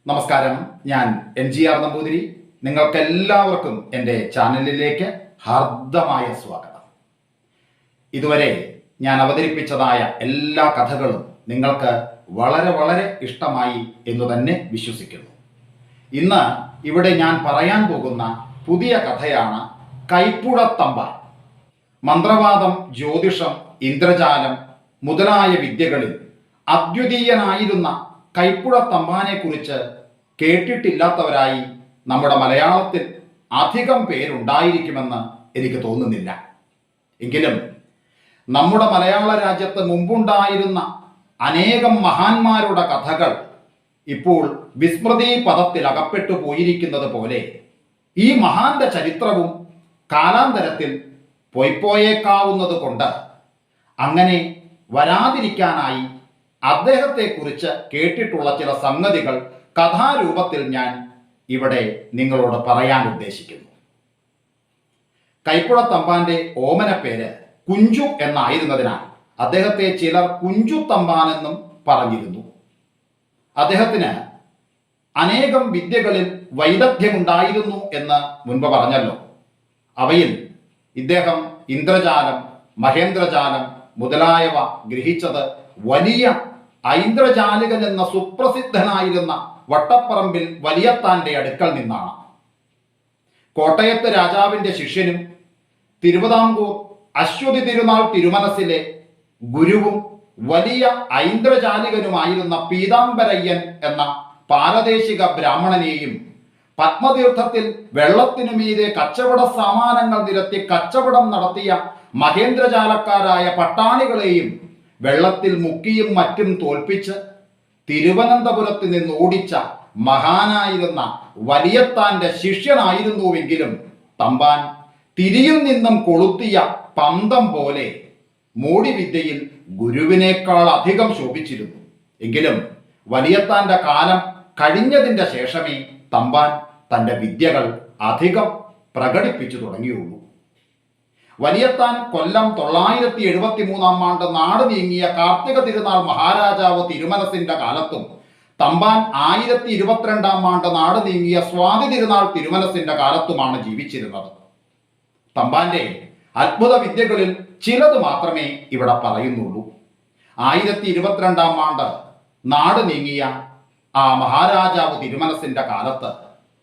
നമസ്കാരം, ഞാൻ NGR നമ്പൂതിരി. നിങ്ങൾക്കെല്ലാവർക്കും എൻ്റെ ചാനലിലേക്ക് ഹാർദമായ സ്വാഗതം. ഇതുവരെ ഞാൻ അവതരിപ്പിച്ചതായ എല്ലാ കഥകളും നിങ്ങൾക്ക് വളരെ വളരെ ഇഷ്ടമായി എന്ന് തന്നെ വിശ്വസിക്കുന്നു. ഇന്ന് ഇവിടെ ഞാൻ പറയാൻ പോകുന്ന പുതിയ കഥയാണ് കൈപ്പുഴത്തമ്പാൻ. മന്ത്രവാദം, ജ്യോതിഷം, ഇന്ദ്രജാലം മുതലായ വിദ്യകളിൽ അദ്വിതീയനായിരുന്ന കൈപ്പുഴത്തമ്പാനെ കുറിച്ച് കേട്ടിട്ടില്ലാത്തവരായി നമ്മുടെ മലയാളത്തിൽ അധികം പേരുണ്ടായിരിക്കുമെന്ന് എനിക്ക് തോന്നുന്നില്ല. എങ്കിലും നമ്മുടെ മലയാള രാജ്യത്ത് മുമ്പുണ്ടായിരുന്ന അനേകം മഹാന്മാരുടെ കഥകൾ ഇപ്പോൾ വിസ്മൃതി പദത്തിൽ അകപ്പെട്ടു പോയിരിക്കുന്നത് പോലെ ഈ മഹാന്റെ ചരിത്രവും കാലാന്തരത്തിൽ പോയിപ്പോയേക്കാവുന്നത് കൊണ്ട് അങ്ങനെ വരാതിരിക്കാനായി അദ്ദേഹത്തെക്കുറിച്ച് കേട്ടിട്ടുള്ള ചില സംഗതികൾ കഥാരൂപത്തിൽ ഞാൻ ഇവിടെ നിങ്ങളോട് പറയാൻ ഉദ്ദേശിക്കുന്നു. കൈപ്പുഴത്തമ്പാന്റെ ഓമന പേര് കുഞ്ചു എന്നായിരുന്നതിനാൽ അദ്ദേഹത്തെ ചിലർ കുഞ്ചുത്തമ്പാൻ എന്നും പറഞ്ഞിരുന്നു. അദ്ദേഹത്തിന് അനേകം വിദ്യകളിൽ വൈദഗ്ധ്യമുണ്ടായിരുന്നു എന്ന് മുൻപ് പറഞ്ഞല്ലോ. അവയിൽ ഇദ്ദേഹം ഇന്ദ്രജാലം, മഹേന്ദ്രജാലം മുതലായവ ഗ്രഹിച്ചത് വലിയ ഐന്ദ്രജാലികൻ എന്ന സുപ്രസിദ്ധനായിരുന്ന വട്ടപ്പറമ്പിൽ വലിയത്താന്റെ അടുക്കൽ നിന്നാണ്. കോട്ടയത്ത് രാജാവിന്റെ ശിഷ്യനും തിരുവിതാംകൂർ അശ്വതി തിരുനാൾ തിരുമനസിലെ ഗുരുവും വലിയ ഐന്ദ്രജാലികനുമായിരുന്ന പീതാംബരയ്യൻ എന്ന പാരദേശിക ബ്രാഹ്മണനെയും പത്മതീർത്ഥത്തിൽ വെള്ളത്തിനു മീതെ കച്ചവട സാമാനങ്ങൾ നിരത്തി കച്ചവടം നടത്തിയ മഹേന്ദ്രജാലക്കാരായ പട്ടാണികളെയും വെള്ളത്തിൽ മുക്കിയും മറ്റും തോൽപ്പിച്ച് തിരുവനന്തപുരത്ത് നിന്ന് ഓടിച്ച മഹാനായിരുന്ന വലിയത്താന്റെ ശിഷ്യനായിരുന്നുവെങ്കിലും തമ്പാൻ തിരിയിൽ നിന്നും കൊളുത്തിയ പന്തം പോലെ മോടിവിദ്യയിൽ ഗുരുവിനേക്കാൾ അധികം ശോഭിച്ചിരുന്നു. എങ്കിലും വലിയത്താന്റെ കാലം കഴിഞ്ഞതിൻ്റെ ശേഷമേ തമ്പാൻ തൻ്റെ വിദ്യകൾ അധികം പ്രകടിപ്പിച്ചു തുടങ്ങിയുള്ളൂ. വലിയത്താൻ കൊല്ലം 973 നാട് നീങ്ങിയ കാർത്തിക തിരുനാൾ മഹാരാജാവ് തിരുമനസിന്റെ കാലത്തും തമ്പാൻ 1022 നാട് നീങ്ങിയ സ്വാതി തിരുനാൾ തിരുമനസിന്റെ കാലത്തുമാണ് ജീവിച്ചിരുന്നത്. തമ്പാന്റെ അത്ഭുത വിദ്യകളിൽ ചിലത് മാത്രമേ ഇവിടെ പറയുന്നുള്ളൂ. 1022 നാട് നീങ്ങിയ ആ മഹാരാജാവ് തിരുമനസിന്റെ കാലത്ത്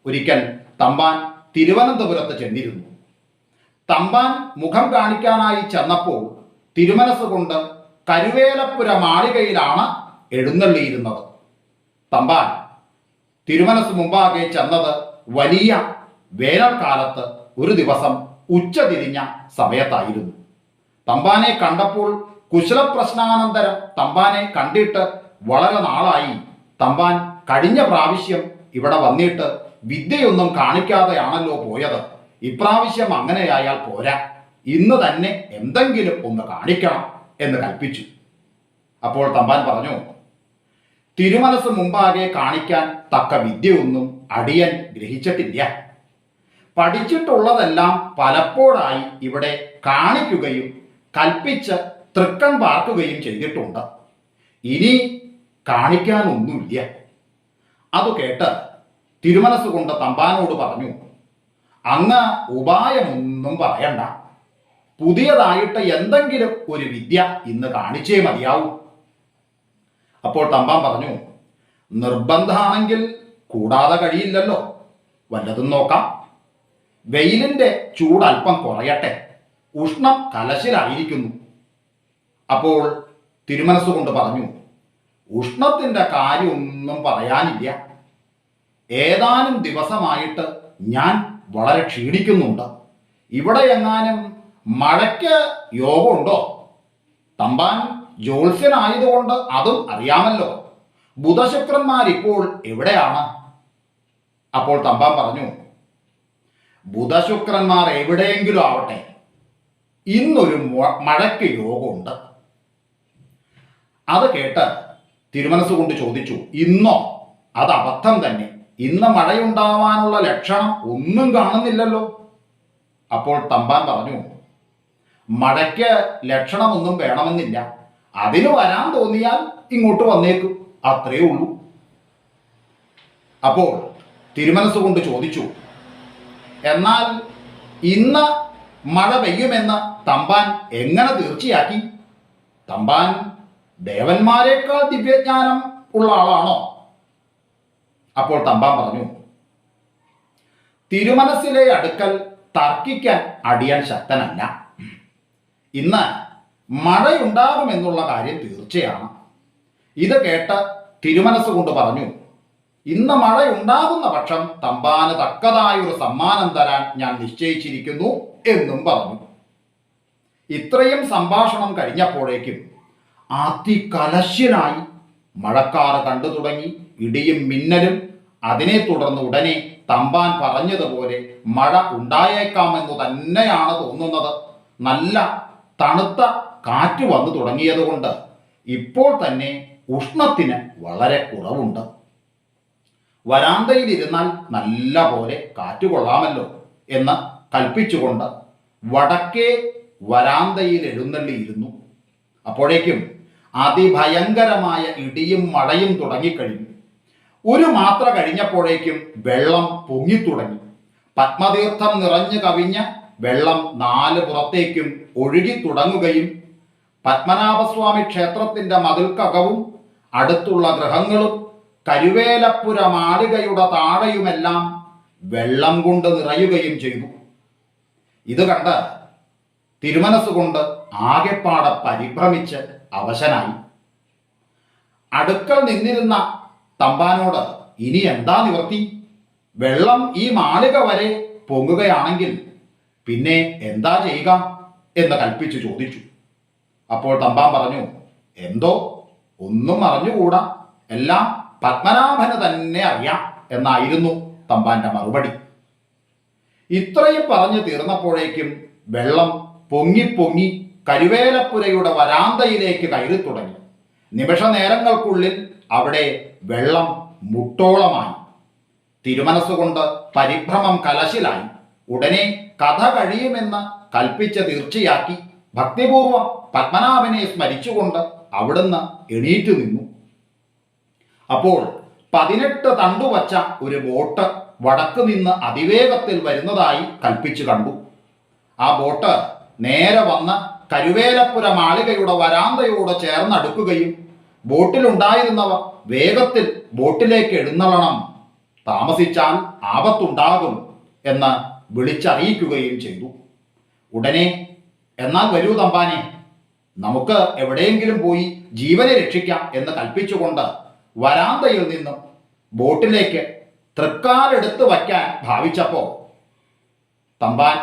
ഒരിക്കൽ തമ്പാൻ തിരുവനന്തപുരത്ത് ചെന്നിരുന്നു. തമ്പാൻ മുഖം കാണിക്കാനായി ചെന്നപ്പോൾ തിരുമനസ് കൊണ്ട് കരുവേലപ്പുര മാളികയിലാണ് എഴുന്നള്ളിയിരുന്നത്. തമ്പാൻ തിരുമനസ് മുമ്പാകെ ചെന്നത് വലിയ വേനൽക്കാലത്ത് ഒരു ദിവസം ഉച്ചതിരിഞ്ഞ സമയത്തായിരുന്നു. തമ്പാനെ കണ്ടപ്പോൾ കുശലപ്രശ്നാനന്തരം തമ്പാനെ കണ്ടിട്ട് വളരെ നാളായി, തമ്പാൻ കഴിഞ്ഞ പ്രാവശ്യം ഇവിടെ വന്നിട്ട് വിദ്യയൊന്നും കാണിക്കാതെയാണല്ലോ പോയത്, ഇപ്രാവശ്യം അങ്ങനെയായാൽ പോരാ, ഇന്ന് തന്നെ എന്തെങ്കിലും ഒന്ന് കാണിക്കണം എന്ന് കൽപ്പിച്ചു. അപ്പോൾ തമ്പാൻ പറഞ്ഞു, തിരുമനസ് മുമ്പാകെ കാണിക്കാൻ തക്ക വിദ്യയൊന്നും അടിയൻ ഗ്രഹിച്ചിട്ടില്ല. പഠിച്ചിട്ടുള്ളതെല്ലാം പലപ്പോഴായി ഇവിടെ കാണിക്കുകയും കൽപ്പിച്ച് തൃക്കൺ പാർക്കുകയും ചെയ്തിട്ടുണ്ട്. ഇനി കാണിക്കാനൊന്നുമില്ല. അത് കേട്ട് തിരുമനസ് കൊണ്ട് തമ്പാനോട് പറഞ്ഞു, അങ്ങ് ഉപായമൊന്നും പറയണ്ട, പുതിയതായിട്ട് എന്തെങ്കിലും ഒരു വിദ്യ ഇന്ന് കാണിച്ചേ മതിയാവൂ. അപ്പോൾ തമ്പാൻ പറഞ്ഞു, നിർബന്ധമാണെങ്കിൽ കൂടാതെ കഴിയില്ലല്ലോ, വല്ലതും നോക്കാം. വെയിലിന്റെ ചൂട് അല്പം കുറയട്ടെ, ഉഷ്ണം കലശലായിരിക്കുന്നു. അപ്പോൾ തിരുമനസ് കൊണ്ട് പറഞ്ഞു, ഉഷ്ണത്തിന്റെ കാര്യമൊന്നും പറയാനില്ല. ഏതാനും ദിവസമായിട്ട് ഞാൻ വളരെ ക്ഷീണിക്കുന്നുണ്ട്. ഇവിടെ എങ്ങാനും മഴയ്ക്ക് യോഗമുണ്ടോ? തമ്പാൻ ജ്യോത്സ്യനായതുകൊണ്ട് അതും അറിയാമല്ലോ. ബുധശുക്രന്മാരിപ്പോൾ എവിടെയാണ്? അപ്പോൾ തമ്പാൻ പറഞ്ഞു, ബുധശുക്രന്മാർ എവിടെയെങ്കിലും ആവട്ടെ, ഇന്നൊരു മഴയ്ക്ക് യോഗമുണ്ട്. അത് കേട്ട് തിരുമനസ് കൊണ്ട് ചോദിച്ചു, ഇന്നോ? അത് അബദ്ധം തന്നെ, ഇന്ന് മഴയുണ്ടാവാനുള്ള ലക്ഷണം ഒന്നും കാണുന്നില്ലല്ലോ. അപ്പോൾ തമ്പാൻ പറഞ്ഞു, മഴയ്ക്ക് ലക്ഷണമൊന്നും വേണമെന്നില്ല, അതിന് വരാൻ തോന്നിയാൽ ഇങ്ങോട്ട് വന്നേക്കും, അത്രേ ഉള്ളൂ. അപ്പോൾ തിരുമനസ്സുകൊണ്ട് ചോദിച്ചു, എന്നാൽ ഇന്ന് മഴ പെയ്യുമെന്ന് തമ്പാൻ എങ്ങനെ തീർച്ചയാക്കി? തമ്പാൻ ദേവന്മാരെക്കാൾ ദിവ്യജ്ഞാനം ഉള്ള ആളാണോ? അപ്പോൾ തമ്പാൻ പറഞ്ഞു, തിരുമനസ്സിലെ അടുക്കൽ തർക്കിക്കാൻ അടിയാൻ ശക്തനല്ല. ഇന്ന് മഴയുണ്ടാകുമെന്നുള്ള കാര്യം തീർച്ചയാണ്. ഇത് കേട്ട് തിരുമനസ്സുകൊണ്ട് പറഞ്ഞു, ഇന്ന് മഴയുണ്ടാകുന്ന പക്ഷം തമ്പാന് തക്കതായൊരു സമ്മാനം തരാൻ ഞാൻ നിശ്ചയിച്ചിരിക്കുന്നു എന്നും പറഞ്ഞു. ഇത്രയും സംഭാഷണം കഴിഞ്ഞപ്പോഴേക്കും അതികലശലായി മഴക്കാറ് കണ്ടു തുടങ്ങി. ഇടിയും മിന്നലും. അതിനെ തുടർന്ന് ഉടനെ തമ്പാൻ പറഞ്ഞതുപോലെ മഴ ഉണ്ടായേക്കാമെന്ന് തന്നെയാണ് തോന്നുന്നത്. നല്ല തണുത്ത കാറ്റ് വന്നു തുടങ്ങിയതുകൊണ്ട് ഇപ്പോൾ തന്നെ ഉഷ്ണത്തിന് വളരെ കുറവുണ്ട്. വരാന്തയിലിരുന്നാൽ നല്ല പോലെ കാറ്റ് കൊള്ളാമല്ലോ എന്ന് കൽപ്പിച്ചുകൊണ്ട് വടക്കേ വരാന്തയിൽ എഴുന്നള്ളിയിരുന്നു. അപ്പോഴേക്കും അതിഭയങ്കരമായ ഇടിയും മഴയും തുടങ്ങിക്കഴിഞ്ഞു. ഒരു മാത്ര കഴിഞ്ഞപ്പോഴേക്കും വെള്ളം പൊങ്ങിത്തുടങ്ങി. പത്മതീർത്ഥം നിറഞ്ഞു കവിഞ്ഞ വെള്ളം നാല് പുറത്തേക്കും ഒഴുകി തുടങ്ങുകയും പത്മനാഭസ്വാമി ക്ഷേത്രത്തിന്റെ മതിൽക്കകവും അടുത്തുള്ള ഗൃഹങ്ങളും കരുവേലപ്പുര മാളികയുടെ താഴെയുമെല്ലാം വെള്ളം കൊണ്ട് നിറയുകയും ചെയ്തു. ഇത് കണ്ട് തിരുമനസ്സുകൊണ്ട് ആകെപ്പാടെ പരിഭ്രമിച്ച് അവശനായി. അടുക്കൽ നിന്നിരുന്ന തമ്പാനോട് ഇനി എന്താ നിവർത്തി? വെള്ളം ഈ മാളിക വരെ പൊങ്ങുകയാണെങ്കിൽ പിന്നെ എന്താ ചെയ്യുക എന്ന് കൽപ്പിച്ചു ചോദിച്ചു. അപ്പോൾ തമ്പാൻ പറഞ്ഞു, എന്തോ ഒന്നും അറിഞ്ഞുകൂടാ, എല്ലാം പത്മനാഭന് തന്നെ അറിയാം എന്നായിരുന്നു തമ്പാന്റെ മറുപടി. ഇത്രയും പറഞ്ഞു തീർന്നപ്പോഴേക്കും വെള്ളം പൊങ്ങി പൊങ്ങി കരുവേലപ്പുരയുടെ വരാന്തയിലേക്ക് കയറി തുടങ്ങി. നിമിഷ നേരങ്ങൾക്കുള്ളിൽ അവിടെ വെള്ളം മുട്ടോളമായി. തിരുമനസ്സുകൊണ്ട് പരിഭ്രമം കലശലായി. ഉടനെ കഥ കഴിയുമെന്ന് കൽപ്പിച്ച് തീർച്ചയാക്കി ഭക്തിപൂർവം പത്മനാഭനെ സ്മരിച്ചുകൊണ്ട് അവിടുന്ന് എണീറ്റു നിന്നു. അപ്പോൾ 18 തണ്ടുവച്ച ഒരു ബോട്ട് വടക്ക് നിന്ന് അതിവേഗത്തിൽ വരുന്നതായി കൽപ്പിച്ചു കണ്ടു. ആ ബോട്ട് നേരെ വന്ന് കരുവേലപ്പുര മാളികയുടെ വരാന്തയോട് ചേർന്നടുക്കുകയും ബോട്ടിലുണ്ടായിരുന്നവർ വേഗത്തിൽ ബോട്ടിലേക്ക് എഴുന്നള്ളണം, താമസിച്ചാൽ ആപത്തുണ്ടാകും എന്ന് വിളിച്ചറിയിക്കുകയും ചെയ്തു. ഉടനെ, എന്നാൽ വരൂ തമ്പാനെ, നമുക്ക് എവിടെയെങ്കിലും പോയി ജീവനെ രക്ഷിക്കാം എന്ന് കൽപ്പിച്ചുകൊണ്ട് വരാന്തയിൽ നിന്നും ബോട്ടിലേക്ക് തൃക്കാലെടുത്ത് വയ്ക്കാൻ ഭാവിച്ചപ്പോൾ തമ്പാൻ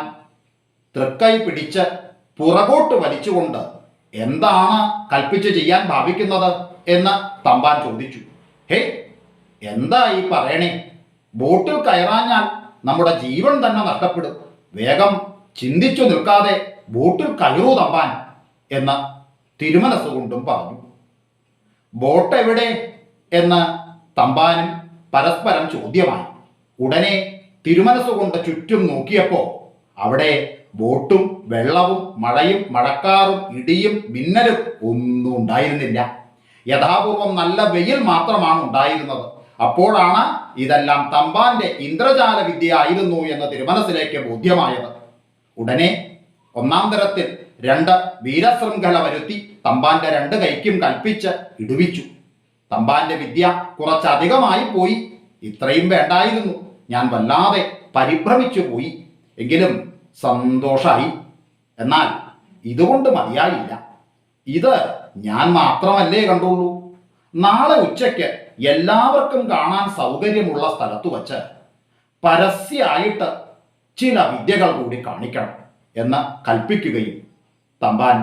തൃക്കൈ പിടിച്ച് പുറകോട്ട് വലിച്ചുകൊണ്ട് എന്താണ് കൽപ്പിച്ച് ചെയ്യാൻ ഭാവിക്കുന്നത് എന്ന് തമ്പാൻ ചോദിച്ചു. ഹേ, എന്താ ഈ പറയണേ? ബോട്ടിൽ കയറാഞ്ഞാൽ നമ്മുടെ ജീവൻ തന്നെ നഷ്ടപ്പെടും. വേഗം ചിന്തിച്ചു നിൽക്കാതെ ബോട്ടിൽ കയറൂ തമ്പാൻ എന്ന് തിരുമനസ്സുകൊണ്ടും പറഞ്ഞു. ബോട്ട് എവിടെ എന്ന് തമ്പാനും പരസ്പരം ചോദ്യമായി. ഉടനെ തിരുമനസ്സുകൊണ്ട് ചുറ്റും നോക്കിയപ്പോൾ അവിടെ ബോട്ടും വെള്ളവും മഴയും മഴക്കാറും ഇടിയും മിന്നലും ഒന്നും ഉണ്ടായിരുന്നില്ല. യഥാപൂർവം നല്ല വെയിൽ മാത്രമാണ് ഉണ്ടായിരുന്നത്. അപ്പോഴാണ് ഇതെല്ലാം തമ്പാന്റെ ഇന്ദ്രജാല വിദ്യ ആയിരുന്നു എന്ന് തിരുമനസ്സിലേക്ക് ബോധ്യമായത്. ഉടനെ ഒന്നാം തരത്തിൽ 2 വീരശൃംഖല വരുത്തി തമ്പാന്റെ 2 കൈക്കും കൽപ്പിച്ച് ഇടുവിച്ചു. തമ്പാന്റെ വിദ്യ കുറച്ചധികമായി പോയി. ഇത്രയും വേണ്ടായിരുന്നു. ഞാൻ വല്ലാതെ പരിഭ്രമിച്ചു പോയി. എങ്കിലും സന്തോഷായി. എന്നാൽ ഇതുകൊണ്ട് മതിയായില്ല. ഇത് ഞാൻ മാത്രമല്ലേ കണ്ടുള്ളൂ. നാളെ ഉച്ചയ്ക്ക് എല്ലാവർക്കും കാണാൻ സൗകര്യമുള്ള സ്ഥലത്ത് വച്ച് പരസ്യമായിട്ട് ചില വിദ്യകൾ കൂടി കാണിക്കണം എന്ന് കൽപ്പിക്കുകയും തമ്പാൻ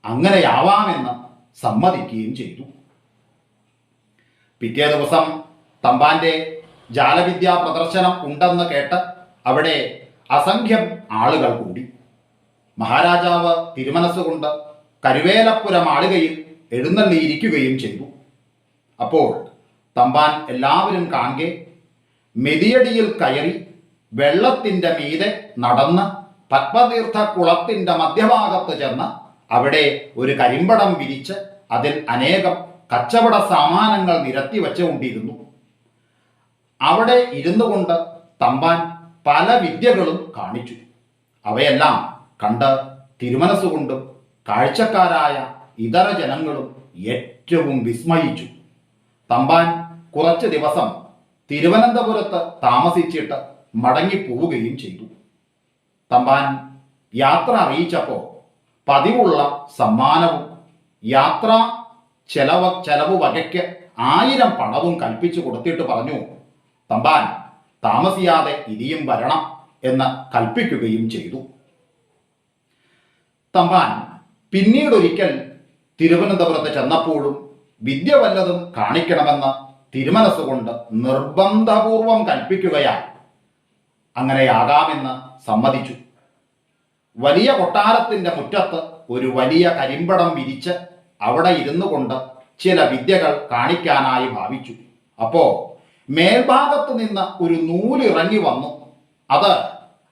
അങ്ങനെയാവാമെന്ന് സമ്മതിക്കുകയും ചെയ്തു. പിറ്റേ ദിവസം തമ്പാന്റെ ജാലവിദ്യാ പ്രദർശനം ഉണ്ടെന്ന് കേട്ട് അവിടെ അസംഖ്യം ആളുകൾ കൂടി. മഹാരാജാവ് തിരുമനസ്സുകൊണ്ട് കരുവേലപ്പുര മാളികയിൽ എഴുന്നള്ളിയിരിക്കുകയും ചെയ്തു. അപ്പോൾ തമ്പാൻ എല്ലാവരും കാണെ മെതിയടിയിൽ കയറി വെള്ളത്തിൻ്റെ മീതെ നടന്ന് പത്മതീർത്ഥ കുളത്തിൻ്റെ മധ്യഭാഗത്ത് ചെന്ന് അവിടെ ഒരു കരിമ്പടം വിരിച്ച് അതിൽ അനേകം കച്ചവട സാമാനങ്ങൾ നിരത്തി വച്ചുകൊണ്ടിരുന്നു. അവിടെ ഇരുന്നു കൊണ്ട് തമ്പാൻ പല വിദ്യകളും കാണിച്ചു. അവയെല്ലാം കണ്ട് തിരുമനസ്സുകൊണ്ടും കാഴ്ചക്കാരായ ഇതര ജനങ്ങളും ഏറ്റവും വിസ്മയിച്ചു. തമ്പാൻ കുറച്ച് ദിവസം തിരുവനന്തപുരത്ത് താമസിച്ചിട്ട് മടങ്ങിപ്പോവുകയും ചെയ്തു. തമ്പാൻ യാത്ര അറിയിച്ചപ്പോൾ പതിവുള്ള സമ്മാനവും യാത്രാ ചെലവ് വകയ്ക്ക് 1000 പണവും കൽപ്പിച്ചു കൊടുത്തിട്ട് പറഞ്ഞു, തമ്പാൻ താമസിയാതെ ഇനിയും വരണം എന്ന് കൽപ്പിക്കുകയും ചെയ്തു. തമ്പാൻ പിന്നീടൊരിക്കൽ തിരുവനന്തപുരത്ത് ചെന്നപ്പോഴും വിദ്യ വല്ലതും കാണിക്കണമെന്ന് തിരുമനസ്സുകൊണ്ട് നിർബന്ധപൂർവം കൽപ്പിക്കുകയാൽ അങ്ങനെയാകാമെന്ന് സമ്മതിച്ചു. വലിയ കൊട്ടാരത്തിന്റെ മുറ്റത്ത് ഒരു വലിയ കരിമ്പടം വിരിച്ച് അവിടെ ഇരുന്നു കൊണ്ട് ചില വിദ്യകൾ കാണിക്കാനായി ഭാവിച്ചു. അപ്പോ മേൽഭാഗത്ത് നിന്ന് ഒരു നൂലിറങ്ങി വന്നു.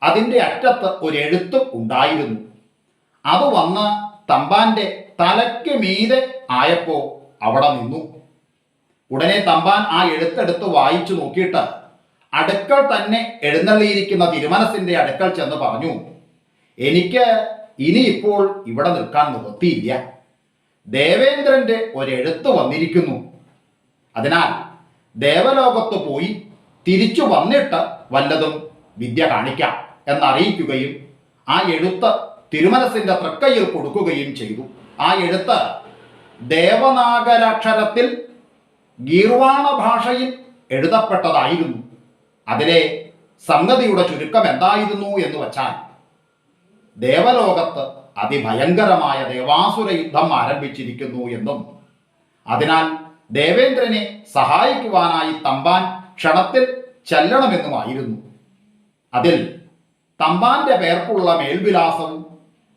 അതിൻ്റെ അറ്റത്ത് ഒരു എഴുത്ത് ഉണ്ടായിരുന്നു. അത് വന്ന് തമ്പാന്റെ തലയ്ക്ക് മീതെ ആയപ്പോ അവിടെ നിന്നു. ഉടനെ തമ്പാൻ ആ എഴുത്തെടുത്ത് വായിച്ചു നോക്കിയിട്ട് അടുക്കൽ തന്നെ എഴുന്നള്ളിയിരിക്കുന്ന തിരുമനസിന്റെ അടുക്കൽ ചെന്ന് പറഞ്ഞു, എനിക്ക് ഇനിയിപ്പോൾ ഇവിടെ നിൽക്കാൻ നിവൃത്തിയില്ല. ദേവേന്ദ്രന്റെ ഒരെഴുത്ത് വന്നിരിക്കുന്നു. അതിനാൽ ദേവലോകത്ത് പോയി തിരിച്ചു വന്നിട്ട് വല്ലതും വിദ്യ കാണിക്കാം എന്നറിയിക്കുകയും ആ എഴുത്ത് തിരുമനസിന്റെ തൃക്കൈയിൽ കൊടുക്കുകയും ചെയ്തു. ആ എഴുത്ത് ദേവനാഗരാക്ഷരത്തിൽ ഗീർവാണ ഭാഷയിൽ എഴുതപ്പെട്ടതായിരുന്നു. അതിലെ സംഗതിയുടെ ചുരുക്കം എന്തായിരുന്നു എന്ന് വച്ചാൽ, ദേവലോകത്ത് അതിഭയങ്കരമായ ദേവാസുര യുദ്ധം ആരംഭിച്ചിരിക്കുന്നു എന്നും അതിനാൽ ദേവേന്ദ്രനെ സഹായിക്കുവാനായി തമ്പാൻ ക്ഷണത്തിൽ ചെല്ലണമെന്നുമായിരുന്നു. അതിൽ തമ്പാന്റെ പേർക്കുള്ള മേൽവിലാസവും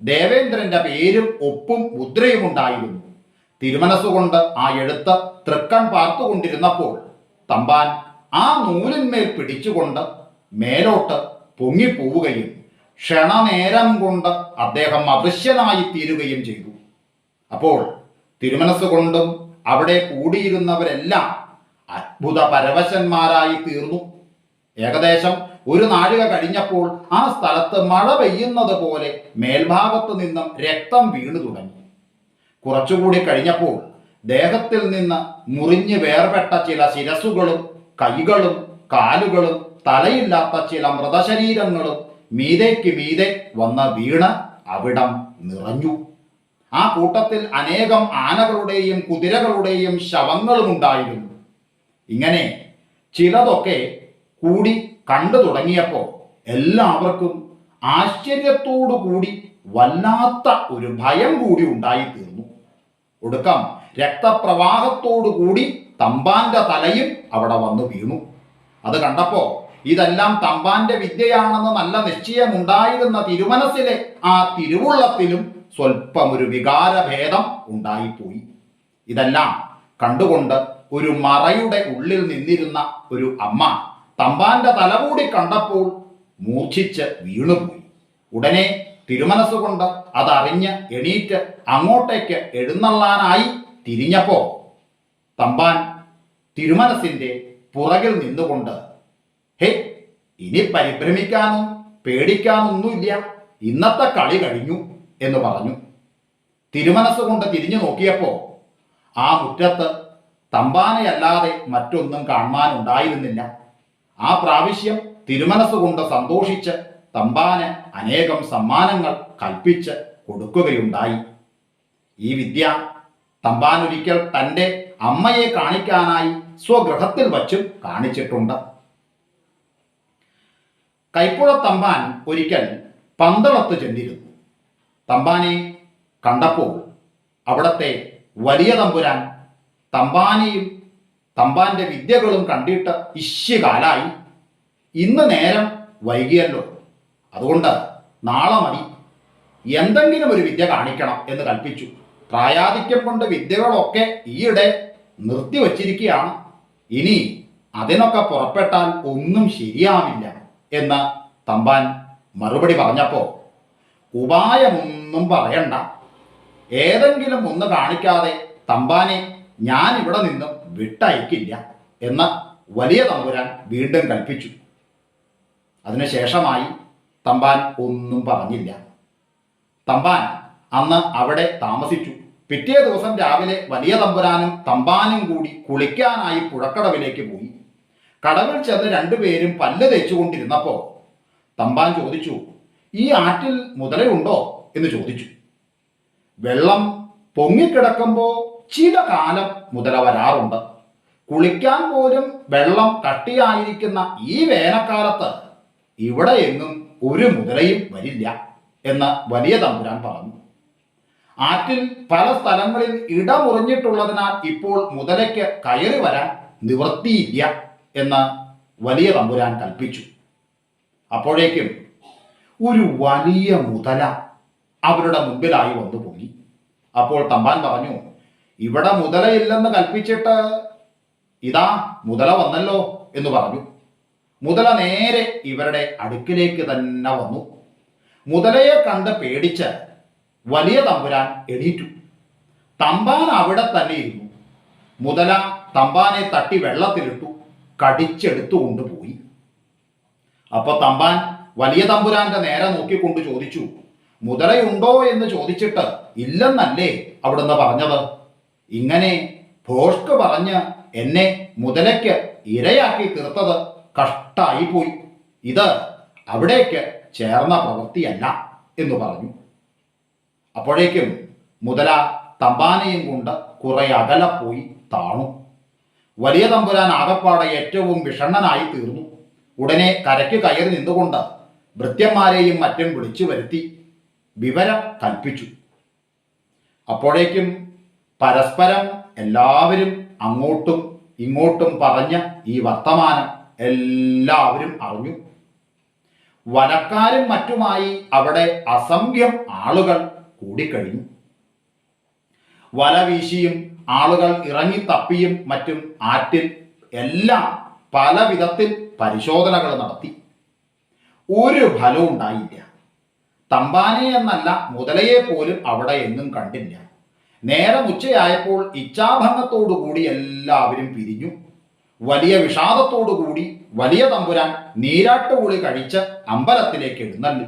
ദേവേന്ദ്രന്റെ പേരും ഒപ്പും മുദ്രയും ഉണ്ടായിരുന്നു. തിരുമനസ്സുകൊണ്ട് ആ എഴുത്ത് തൃക്കൺ പാർത്തുകൊണ്ടിരുന്നപ്പോൾ തമ്പാൻ ആ നൂലിന്മേൽ പിടിച്ചുകൊണ്ട് മേലോട്ട് പൊങ്ങിപ്പോവുകയും ക്ഷണനേരം കൊണ്ട് അദ്ദേഹം അദൃശ്യനായി തീരുകയും ചെയ്തു. അപ്പോൾ തിരുമനസ്സുകൊണ്ടും അവിടെ കൂടിയിരുന്നവരെല്ലാം അത്ഭുത പരവശന്മാരായി തീർന്നു. ഏകദേശം ഒരു നാഴിക കഴിഞ്ഞപ്പോൾ ആ സ്ഥലത്ത് മഴ പെയ്യുന്നത് പോലെ മേൽഭാഗത്ത് നിന്നും രക്തം വീണു തുടങ്ങി. കുറച്ചുകൂടി കഴിഞ്ഞപ്പോൾ ദേഹത്തിൽ നിന്ന് മുറിഞ്ഞ് വേർപെട്ട ചില ശിരസ്സുകളും കൈകളും കാലുകളും തലയില്ലാത്ത ചില മൃതശരീരങ്ങളും മീതയ്ക്ക് മീതെ വന്ന് വീണ് അവിടം നിറഞ്ഞു. ആ കൂട്ടത്തിൽ അനേകം ആനകളുടെയും കുതിരകളുടെയും ശവങ്ങളും ഉണ്ടായിരുന്നു. ഇങ്ങനെ ചിലതൊക്കെ കൂടി കണ്ടു തുടങ്ങിയപ്പോൾ എല്ലാവർക്കും ആശ്ചര്യത്തോടു കൂടി വല്ലാത്ത ഒരു ഭയം കൂടി ഉണ്ടായിത്തീർന്നു. ഒടുക്കം രക്തപ്രവാഹത്തോടു കൂടി തമ്പാന്റെ തലയും അവിടെ വന്നു വീണു. അത് കണ്ടപ്പോ ഇതെല്ലാം തമ്പാന്റെ വിദ്യയാണെന്ന് നല്ല നിശ്ചയമുണ്ടായിരുന്ന തിരുമനസ്സിലെ ആ തിരുവുള്ളത്തിലും സ്വല്പം ഒരു വികാരഭേദം ഉണ്ടായിപ്പോയി. ഇതെല്ലാം കണ്ടുകൊണ്ട് ഒരു മറയുടെ ഉള്ളിൽ നിന്നിരുന്ന ഒരു അമ്മ തമ്പാന്റെ തലകൂടി കണ്ടപ്പോൾ മൂർച്ഛിച്ച് വീണുപോയി. ഉടനെ തിരുമനസ്സുകൊണ്ട് അതറിഞ്ഞ് എണീറ്റ് അങ്ങോട്ടേക്ക് എഴുന്നള്ളാനായി തിരിഞ്ഞപ്പോ തമ്പാൻ തിരുമനസിന്റെ പുറകിൽ നിന്നുകൊണ്ട്, ഹേ, ഇനി പരിഭ്രമിക്കാനും പേടിക്കാനൊന്നുമില്ല, ഇന്നത്തെ കളി കഴിഞ്ഞു എന്ന് പറഞ്ഞു. തിരുമനസ്സുകൊണ്ട് തിരിഞ്ഞു നോക്കിയപ്പോ ആ മുറ്റത്ത് തമ്പാനെയല്ലാതെ മറ്റൊന്നും കാണാനുണ്ടായിരുന്നില്ല. ആ പ്രാവശ്യം തിരുമനസ്സുകൊണ്ട് സന്തോഷിച്ച് തമ്പാന് അനേകം സമ്മാനങ്ങൾ കൽപ്പിച്ച് കൊടുക്കുകയുണ്ടായി. ഈ വിദ്യ തമ്പാൻ ഒരിക്കൽ തൻ്റെ അമ്മയെ കാണിക്കാനായി സ്വഗൃഹത്തിൽ വച്ചും കാണിച്ചിട്ടുണ്ട്. കൈപ്പുഴ തമ്പാൻ ഒരിക്കൽ പന്തളത്ത് ചെന്നിരുന്നു. തമ്പാനെ കണ്ടപ്പോൾ അവിടത്തെ വലിയ തമ്പുരാൻ തമ്പാനെയും തമ്പാന്റെ വിദ്യകളും കണ്ടിട്ട് ഇശ്യകാലായി, ഇന്ന് നേരം വൈകിയല്ലോ, അതുകൊണ്ട് നാളെ മതി, എന്തെങ്കിലും ഒരു വിദ്യ കാണിക്കണം എന്ന് കൽപ്പിച്ചു. പ്രായാധിക്യം കൊണ്ട് വിദ്യകളൊക്കെ ഈയിടെ നിർത്തിവച്ചിരിക്കുകയാണ്, ഇനി അതിനൊക്കെ പുറപ്പെട്ടാൽ ഒന്നും ശരിയാവില്ല എന്ന് തമ്പാൻ മറുപടി പറഞ്ഞപ്പോ, ഉപായമൊന്നും പറയണ്ട, ഏതെങ്കിലും ഒന്ന് കാണിക്കാതെ തമ്പാനെ ഞാൻ ഇവിടെ നിന്നും വിട്ടയക്കില്ല എന്ന് വലിയ തമ്പുരാൻ വീണ്ടും കൽപ്പിച്ചു. അതിനുശേഷമായി തമ്പാൻ ഒന്നും പറഞ്ഞില്ല. തമ്പാൻ അന്ന് അവിടെ താമസിച്ചു. പിറ്റേ ദിവസം രാവിലെ വലിയ തമ്പുരാനും തമ്പാനും കൂടി കുളിക്കാനായി പുഴക്കടവിലേക്ക് പോയി. കടവിൽ ചെന്ന് രണ്ടുപേരും പല്ല് തേച്ചുകൊണ്ടിരുന്നപ്പോൾ തമ്പാൻ ചോദിച്ചു, ഈ ആറ്റിൽ മുതലയുണ്ടോ എന്ന് ചോദിച്ചു. വെള്ളം പൊങ്ങിക്കിടക്കുമ്പോൾ ചില കാലം മുതല വരാറുണ്ട്. കുളിക്കാൻ പോലും വെള്ളം കട്ടിയായിരിക്കുന്ന ഈ വേനൽക്കാലത്ത് ഇവിടെ എങ്ങും ഒരു മുതലയും വരില്ല എന്ന് വലിയ തമ്പുരാൻ പറഞ്ഞു. ആറ്റിൽ പല സ്ഥലങ്ങളിൽ ഇടമുറിഞ്ഞിട്ടുള്ളതിനാൽ ഇപ്പോൾ മുതലയ്ക്ക് കയറി വരാൻ നിവൃത്തിയില്ല എന്ന് വലിയ തമ്പുരാൻ കൽപ്പിച്ചു. അപ്പോഴേക്കും ഒരു വലിയ മുതല അവരുടെ മുമ്പിലായി വന്നു പൊങ്ങി. അപ്പോൾ തമ്പാൻ പറഞ്ഞു, ഇവിടെ മുതലയില്ലെന്ന് കൽപ്പിച്ചിട്ട് ഇതാ മുതല വന്നല്ലോ എന്ന് പറഞ്ഞു. മുതല നേരെ ഇവരുടെ അടുക്കിലേക്ക് തന്നെ വന്നു. മുതലയെ കണ്ട് പേടിച്ച് വലിയ തമ്പുരാൻ എണീറ്റു. തമ്പാൻ അവിടെ തന്നെ ഇരുന്നു. മുതല തമ്പാനെ തട്ടി വെള്ളത്തിലിട്ടു കടിച്ചെടുത്തു കൊണ്ടുപോയി. അപ്പൊ തമ്പാൻ വലിയ തമ്പുരാന്റെ നേരെ നോക്കിക്കൊണ്ട് ചോദിച്ചു, മുതലയുണ്ടോ എന്ന് ചോദിച്ചിട്ട് ഇല്ലെന്നല്ലേ അവിടുന്ന് പറഞ്ഞത്? ഇങ്ങനെ ഭോഷ്ക് പറഞ്ഞ് എന്നെ മുതലയ്ക്ക് ഇരയാക്കി തീർത്തത് കഷ്ടായിപ്പോയി. ഇത് അവിടേക്ക് ചേർന്ന പ്രവൃത്തിയല്ല എന്ന് പറഞ്ഞു. അപ്പോഴേക്കും മുതല തമ്പാനെയും കൊണ്ട് കുറെ അകലെ പോയി താണു. വലിയ തമ്പുരാൻ ആകപ്പാടെ ഏറ്റവും വിഷണ്ണനായി തീർന്നു. ഉടനെ കരയ്ക്ക് കയറി നിന്നുകൊണ്ട് ഭൃത്യന്മാരെയും മറ്റും വിളിച്ചു വരുത്തി വിവരം കൽപ്പിച്ചു. അപ്പോഴേക്കും പരസ്പരം എല്ലാവരും അങ്ങോട്ടും ഇങ്ങോട്ടും പറഞ്ഞ ഈ വർത്തമാനം എല്ലാവരും അറിഞ്ഞു. വലക്കാരും മറ്റുമായി അവിടെ അസംഖ്യം ആളുകൾ കൂടിക്കഴിഞ്ഞു. വല വീശിയും ആളുകൾ ഇറങ്ങി തപ്പിയും മറ്റും ആറ്റിൽ എല്ലാം പല വിധത്തിൽ പരിശോധനകൾ നടത്തി. ഒരു ഫലവും ഉണ്ടായില്ല. തമ്പാനെ എന്നല്ല മുതലയെ പോലും അവിടെ എങ്ങും കണ്ടില്ല. നേരം ഉച്ചയായപ്പോൾ ഇച്ഛാഭംഗത്തോടുകൂടി എല്ലാവരും പിരിഞ്ഞു. വലിയ വിഷാദത്തോടുകൂടി വലിയ തമ്പുരാൻ നീരാട്ടുകുളി കഴിച്ച് അമ്പലത്തിലേക്ക് എഴുന്നള്ളി.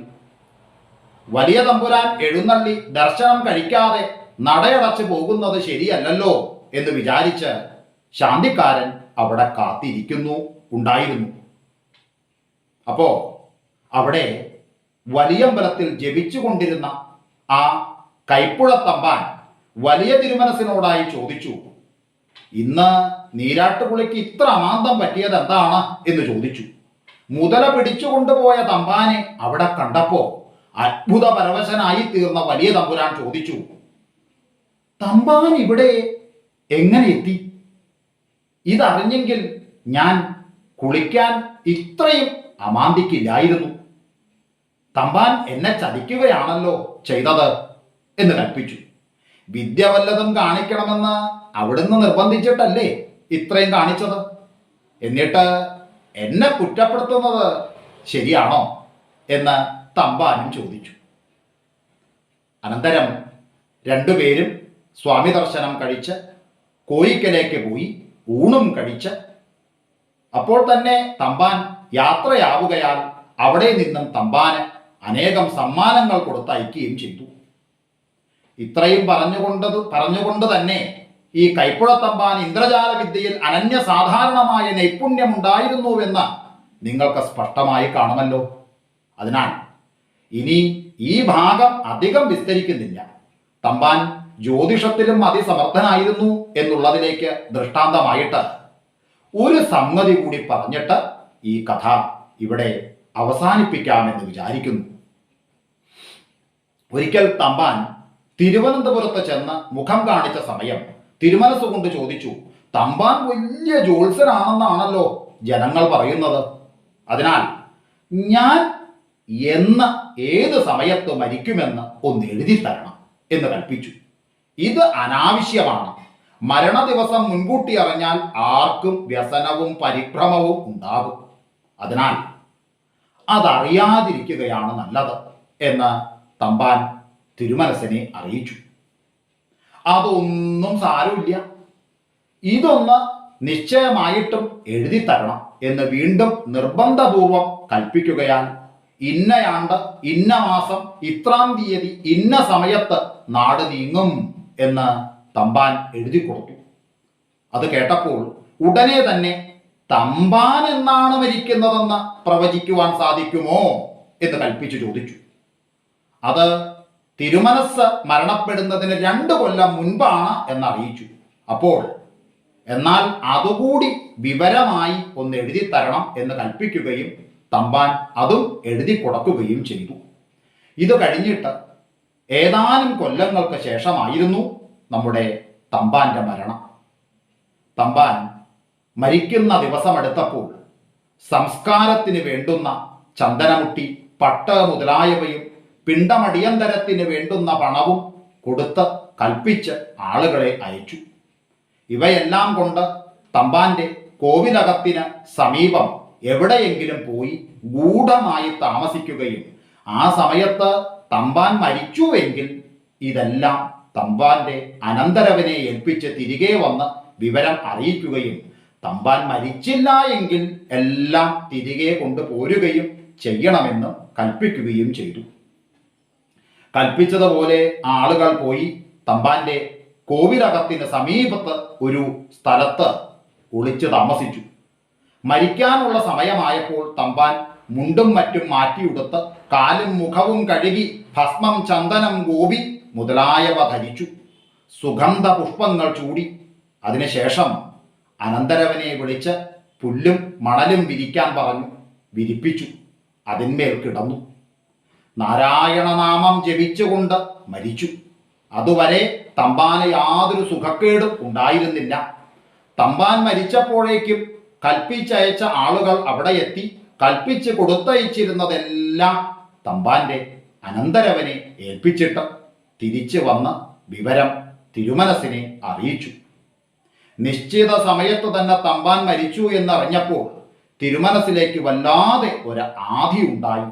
വലിയ തമ്പുരാൻ എഴുന്നള്ളി ദർശനം കഴിക്കാതെ നടയടച്ചു പോകുന്നത് ശരിയല്ലല്ലോ എന്ന് വിചാരിച്ച് ശാന്തിക്കാരൻ അവിടെ കാത്തിരിക്കുന്നു ഉണ്ടായിരുന്നു. അപ്പോ അവിടെ വലിയമ്പലത്തിൽ ജപിച്ചുകൊണ്ടിരുന്ന ആ കൈപ്പുഴ തമ്പാൻ വലിയ തിരുമനസിനോടായി ചോദിച്ചു, ഇന്ന് നീരാട്ടുകുളിക്ക് ഇത്ര അമാന്തം പറ്റിയത് എന്താണ് എന്ന് ചോദിച്ചു. മുതല പിടിച്ചുകൊണ്ടുപോയ തമ്പാനെ അവിടെ കണ്ടപ്പോ അത്ഭുത പരവശനായി തീർന്ന വലിയ തമ്പുരാൻ ചോദിച്ചു, തമ്പാൻ ഇവിടെ എങ്ങനെ എത്തി? ഇതറിഞ്ഞെങ്കിൽ ഞാൻ കുളിക്കാൻ ഇത്രയും അമാന്തിക്കില്ലായിരുന്നു. തമ്പാൻ എന്നെ ചതിക്കുകയാണല്ലോ ചെയ്തത് എന്ന് കൽപ്പിച്ചു. വിദ്യ വല്ലതും കാണിക്കണമെന്ന് അവിടുന്ന് നിർബന്ധിച്ചിട്ടല്ലേ ഇത്രയും കാണിച്ചത്? എന്നിട്ട് എന്നെ കുറ്റപ്പെടുത്തുന്നത് ശരിയാണോ എന്ന് തമ്പാനും ചോദിച്ചു. അനന്തരം രണ്ടുപേരും സ്വാമി ദർശനം കഴിച്ച് കോയിക്കലേക്ക് പോയി ഊണും കഴിച്ച് അപ്പോൾ തന്നെ തമ്പാൻ യാത്രയാവുകയാൽ അവിടെ നിന്നും തമ്പാന് അനേകം സമ്മാനങ്ങൾ കൊടുത്തയക്കുകയും ചെയ്തു. ഇത്രയും പറഞ്ഞുകൊണ്ട് തന്നെ ഈ കൈപ്പുഴ തമ്പാൻ ഇന്ദ്രജാല വിദ്യയിൽ അനന്യസാധാരണമായ നൈപുണ്യമുണ്ടായിരുന്നുവെന്ന് നിങ്ങൾക്ക് സ്പഷ്ടമായി കാണുമല്ലോ. അതിനാൽ ഇനി ഈ ഭാഗം അധികം വിസ്തരിക്കുന്നില്ല. തമ്പാൻ ജ്യോതിഷത്തിലും അതിസമർത്ഥനായിരുന്നു എന്നുള്ളതിലേക്ക് ദൃഷ്ടാന്തമായിട്ട് ഒരു സംഗതി കൂടി പറഞ്ഞിട്ട് ഈ കഥ ഇവിടെ അവസാനിപ്പിക്കാമെന്ന് വിചാരിക്കുന്നു. ഒരിക്കൽ തമ്പാൻ തിരുവനന്തപുരത്ത് ചെന്ന് മുഖം കാണിച്ച സമയം തിരുമനസ്സുകൊണ്ട് ചോദിച്ചു, തമ്പാൻ വലിയ ജ്യോത്സ്യനാണെന്നാണല്ലോ ജനങ്ങൾ പറയുന്നത്. അതിനാൽ ഞാൻ എന്ന് ഏത് സമയത്ത് മരിക്കുമെന്ന് ഒന്ന് എഴുതി തരണം എന്ന് കൽപ്പിച്ചു. ഇത് അനാവശ്യമാണ്. മരണ ദിവസം മുൻകൂട്ടി അറിഞ്ഞാൽ ആർക്കും വ്യസനവും പരിഭ്രമവും ഉണ്ടാകും. അതിനാൽ അതറിയാതിരിക്കുകയാണ് നല്ലത് എന്ന് തമ്പാൻ തിരുമനസിനെ അറിയിച്ചു. അതൊന്നും സാരമില്ല, ഇതൊന്ന് നിശ്ചയമായിട്ടും എഴുതി തരണം എന്ന് വീണ്ടും നിർബന്ധപൂർവം കൽപ്പിക്കുകയാൽ ഇന്നയാണ്ട് ഇന്ന മാസം ഇത്രാം തീയതി ഇന്ന സമയത്ത് നാട് നീങ്ങും എന്ന് തമ്പാൻ എഴുതി കൊടുത്തു. അത് കേട്ടപ്പോൾ ഉടനെ തന്നെ തമ്പാൻ എന്നാണ് മരിക്കുന്നതെന്ന് പ്രവചിക്കുവാൻ സാധിക്കുമോ എന്ന് കൽപ്പിച്ചു ചോദിച്ചു. അത് തിരുമനസ് മരണപ്പെടുന്നതിന് 2 കൊല്ലം മുൻപാണ് എന്നറിയിച്ചു. അപ്പോൾ എന്നാൽ അതുകൂടി വിവരമായി ഒന്ന് എഴുതി തരണം എന്ന് കൽപ്പിക്കുകയും തമ്പാൻ അതും എഴുതി കൊടുക്കുകയും ചെയ്തു. ഇത് കഴിഞ്ഞിട്ട് ഏതാനും കൊല്ലങ്ങൾക്ക് ശേഷമായിരുന്നു നമ്മുടെ തമ്പാന്റെ മരണം. തമ്പാൻ മരിക്കുന്ന ദിവസമെടുത്തപ്പോൾ സംസ്കാരത്തിന് വേണ്ടുന്ന ചന്ദനമുട്ടി, പട്ട് മുതലായവയും പിണ്ടമടിയന്തരത്തിന് വേണ്ടുന്ന പണവും കൊടുത്ത് കൽപ്പിച്ച് ആളുകളെ അയച്ചു. ഇവയെല്ലാം കൊണ്ട് തമ്പാന്റെ കോവിലകത്തിന് സമീപം എവിടെയെങ്കിലും പോയി ഗൂഢമായി താമസിക്കുകയും ആ സമയത്ത് തമ്പാൻ മരിച്ചുവെങ്കിൽ ഇതെല്ലാം തമ്പാന്റെ അനന്തരവനെ ഏൽപ്പിച്ച് തിരികെ വന്ന് വിവരം അറിയിക്കുകയും തമ്പാൻ മരിച്ചില്ല എങ്കിൽ എല്ലാം തിരികെ കൊണ്ടുപോരുകയും ചെയ്യണമെന്ന് കൽപ്പിക്കുകയും ചെയ്തു. കൽപ്പിച്ചതുപോലെ ആളുകൾ പോയി തമ്പാന്റെ കോവിലകത്തിന് സമീപത്ത് ഒരു സ്ഥലത്ത് ഒളിച്ചു താമസിച്ചു. മരിക്കാനുള്ള സമയമായപ്പോൾ തമ്പാൻ മുണ്ടും മറ്റും മാറ്റിയുടുത്ത് കാലും മുഖവും കഴുകി ഭസ്മം, ചന്ദനം, ഗോപി മുതലായവ ധരിച്ചു. സുഗന്ധ പുഷ്പങ്ങൾ ചൂടി. അതിനുശേഷം അനന്തരവനെ വിളിച്ച് പുല്ലും മണലും വിരിക്കാൻ പറഞ്ഞു. വിരിപ്പിച്ചു. അതിന്മേൽ കിടന്നു. നാരായണനാമം ജപിച്ചുകൊണ്ട് മരിച്ചു. അതുവരെ തമ്പാന് യാതൊരു സുഖക്കേടും ഉണ്ടായിരുന്നില്ല. തമ്പാൻ മരിച്ചപ്പോഴേക്കും കൽപ്പിച്ചയച്ച ആളുകൾ അവിടെ എത്തി കൽപ്പിച്ച് കൊടുത്തയച്ചിരുന്നതെല്ലാം തമ്പാന്റെ അനന്തരവനെ ഏൽപ്പിച്ചിട്ട് തിരിച്ചു വന്ന് വിവരം തിരുമനസിനെ അറിയിച്ചു. നിശ്ചിത സമയത്ത് തന്നെ തമ്പാൻ മരിച്ചു എന്നറിഞ്ഞപ്പോൾ തിരുമനസിലേക്ക് വല്ലാതെ ഒരു ആധി ഉണ്ടായി.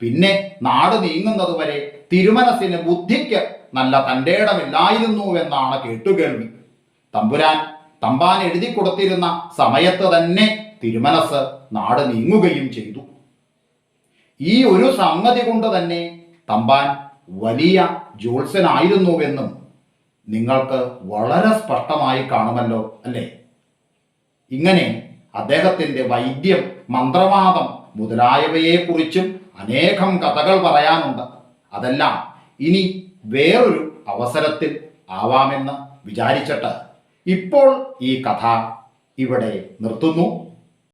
പിന്നെ നാട് നീങ്ങുന്നതുവരെ തിരുമനസിന് ബുദ്ധിക്ക് നല്ല തന്റേടമില്ലായിരുന്നുവെന്നാണ് കേട്ടുകേൾവി. തമ്പാൻ എഴുതി കൊടുത്തിരുന്ന സമയത്ത് തന്നെ തിരുമനസ് നാട് നീങ്ങുകയും ചെയ്തു. ഈ ഒരു സംഗതി കൊണ്ട് തന്നെ തമ്പാൻ വലിയ ജ്യോത്സ്യനായിരുന്നുവെന്നും നിങ്ങൾക്ക് വളരെ സ്പഷ്ടമായി കാണുമല്ലോ അല്ലേ? ഇങ്ങനെ അദ്ദേഹത്തിൻ്റെ വൈദ്യം, മന്ത്രവാദം മുതലായവയെക്കുറിച്ചും അനേകം കഥകൾ പറയാനുണ്ട്. അതെല്ലാം ഇനി വേറൊരു അവസരത്തിൽ ആവാമെന്ന് വിചാരിച്ചിട്ട് ഇപ്പോൾ ഈ കഥ ഇവിടെ നിർത്തുന്നു.